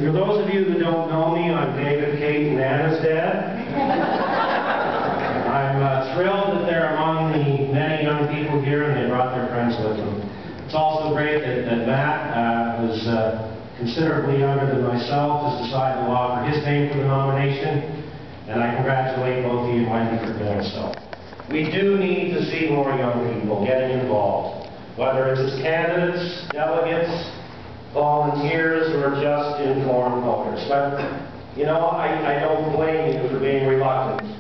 And for those of you who don't know me, I'm David, Kate, and Anna's dad. I'm thrilled that they're among the many young people here and they brought their friends with them. It's also great that Matt, who's considerably younger than myself, has decided to offer his name for the nomination, and I congratulate both of you and Wendy for doing so. We do need to see more young people getting involved, whether it's candidates, delegates, volunteers, or just informed voters. But, you know, I don't blame you for being reluctant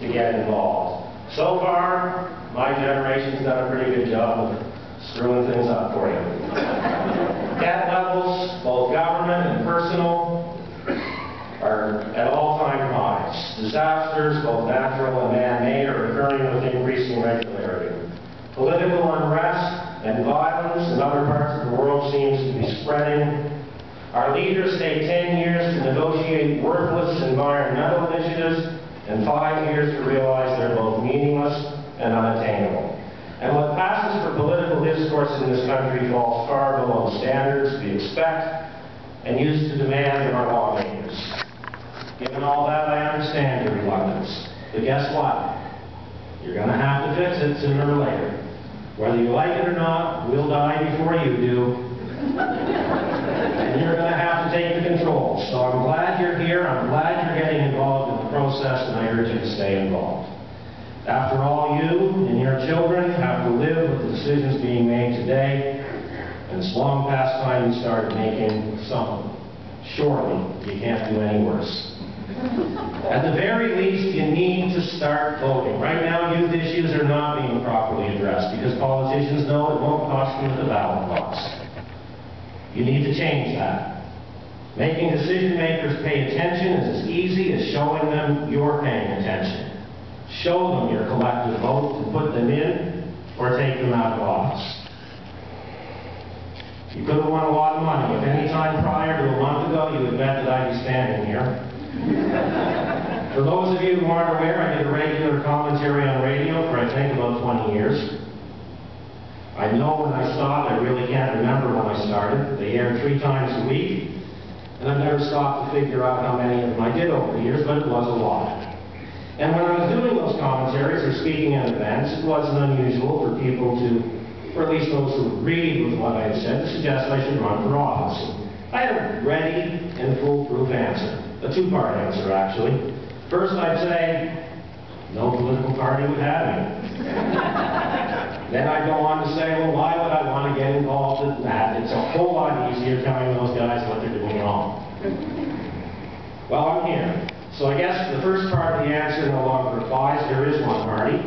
to get involved. So far, my generation's done a pretty good job of screwing things up for you. Debt levels, both government and personal, are at all-time highs. Disasters, both natural and man-made, are occurring with increasing regularity. Political unrest and violence in other parts of the world seems to be spreading. Our leaders take 10 years to negotiate worthless environmental initiatives and 5 years to realize they're both meaningless and unattainable. And what passes for political discourse in this country falls far below standards we expect and used to demand of our lawmakers. Given all that, I understand your reluctance. But guess what? You're going to have to fix it sooner or later. Whether you like it or not, we'll die before you do. And you're going to have to take the control. So I'm glad you're here. I'm glad you're getting involved in the process, and I urge you to stay involved. After all, you and your children have to live with the decisions being made today, and it's long past time you started making some of them. Surely, you can't do any worse. At the very least, you need to start voting. Right now, youth issues are not being properly addressed because politicians know it won't cost them at the ballot box. You need to change that. Making decision makers pay attention is as easy as showing them you're paying attention. Show them your collective vote to put them in or take them out of office. You could have won a lot of money if any time prior to a month ago you had bet that I'd be standing here. For those of you who aren't aware, I did a regular commentary on radio for I think about 20 years. I know when I stopped. I really can't remember when I started. They aired 3 times a week, and I've never stopped to figure out how many of them I did over the years, but it was a lot. And when I was doing those commentaries or speaking at events, it wasn't unusual for people to, or at least those who agreed with what I had said, to suggest I should run for office. I had a ready and foolproof answer. A 2-part answer, actually. First, I'd say, no political party would have me. Then I'd go on to say, well, why would I want to get involved in that? It's a whole lot easier telling those guys what they're doing wrong. Well, I'm here. So I guess the first part of the answer no longer applies. There is one party,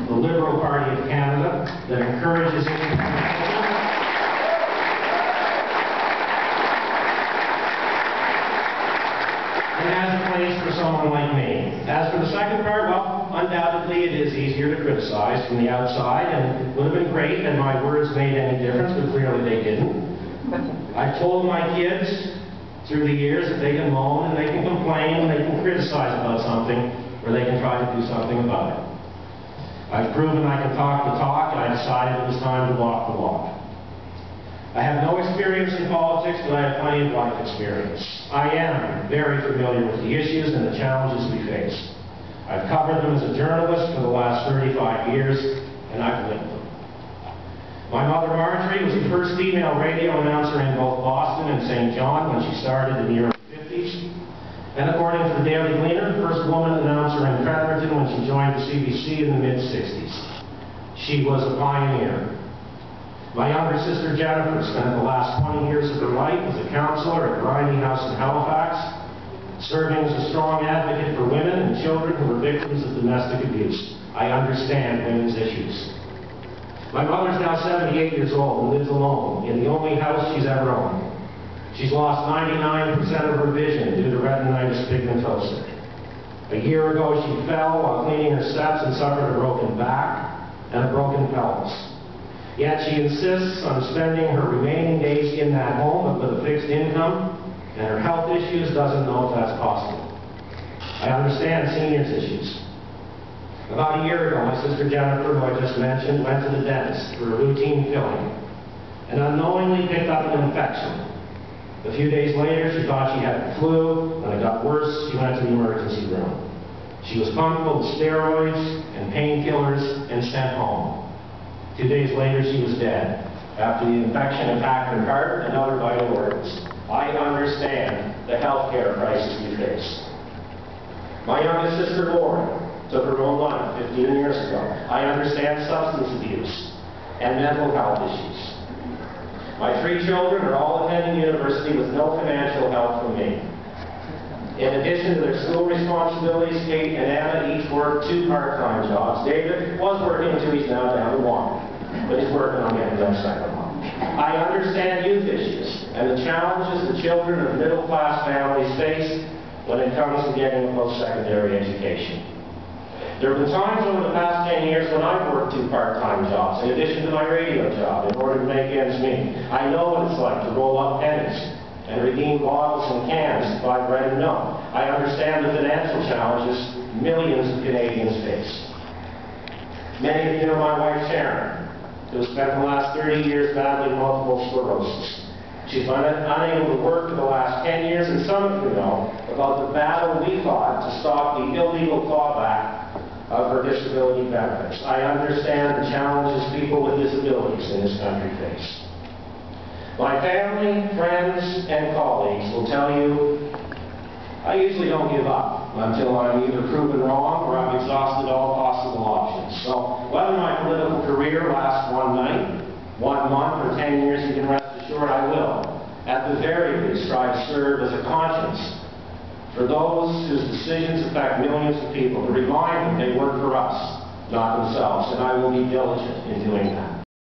the Liberal Party of Canada, that encourages independence. And has a place for someone like me. As for the second part, well, undoubtedly it is easier to criticize from the outside, and it would have been great had my words made any difference, but clearly they didn't. I've told my kids through the years that they can moan and they can complain and they can criticize about something, or they can try to do something about it. I've proven I can talk the talk, and I decided it was time to walk the walk. I have no experience in politics, but I have plenty of life experience. I am very familiar with the issues and the challenges we face. I've covered them as a journalist for the last 35 years, and I've lived them. My mother, Marjorie, was the first female radio announcer in both Boston and St. John when she started in the early 50s. And according to the Daily Gleaner, the first woman announcer in Fredericton when she joined the CBC in the mid-60s. She was a pioneer. My younger sister, Jennifer, spent the last 20 years of her life as a counselor at Grinding House in Halifax, serving as a strong advocate for women and children who were victims of domestic abuse. I understand women's issues. My mother's now 78 years old and lives alone in the only house she's ever owned. She's lost 99% of her vision due to retinitis pigmentosa. A year ago, she fell while cleaning her steps and suffered a broken back and a broken pelvis. Yet she insists on spending her remaining days in that home with a fixed income, and her health issues doesn't know if that's possible. I understand seniors' issues. About a year ago, my sister Jennifer, who I just mentioned, went to the dentist for a routine filling and unknowingly picked up an infection. A few days later, she thought she had the flu. When it got worse, she went to the emergency room. She was pumped full of steroids and painkillers and sent home. 2 days later, she was dead after the infection attacked her heart and other vital organs. I understand the healthcare crisis we face. My youngest sister, Lauren, took her own life 15 years ago. I understand substance abuse and mental health issues. My 3 children are all attending university with no financial help from me. In addition to their school responsibilities, Kate and Anna each work 2 part-time jobs. David was working until he's now down to 1, but he's working on getting that second one. I understand youth issues and the challenges the children of middle-class families face when it comes to getting a post-secondary education. There have been times over the past 10 years when I've worked 2 part-time jobs in addition to my radio job in order to make ends meet. I know what it's like to roll up pennies and redeem bottles and cans to buy bread and milk. I understand the financial challenges millions of Canadians face. Many of you know my wife Sharon, who has spent the last 30 years battling multiple sclerosis. She's been unable to work for the last 10 years, and some of you know about the battle we fought to stop the illegal clawback of her disability benefits. I understand the challenges people with disabilities in this country face. My family, friends, and colleagues will tell you I usually don't give up until I'm either proven wrong or I've exhausted all possible options. So whether my political career lasts 1 night, 1 month, or 10 years, you can rest assured I will, at the very least, try to serve as a conscience for those whose decisions affect millions of people, to remind them they work for us, not themselves, and I will be diligent in doing that.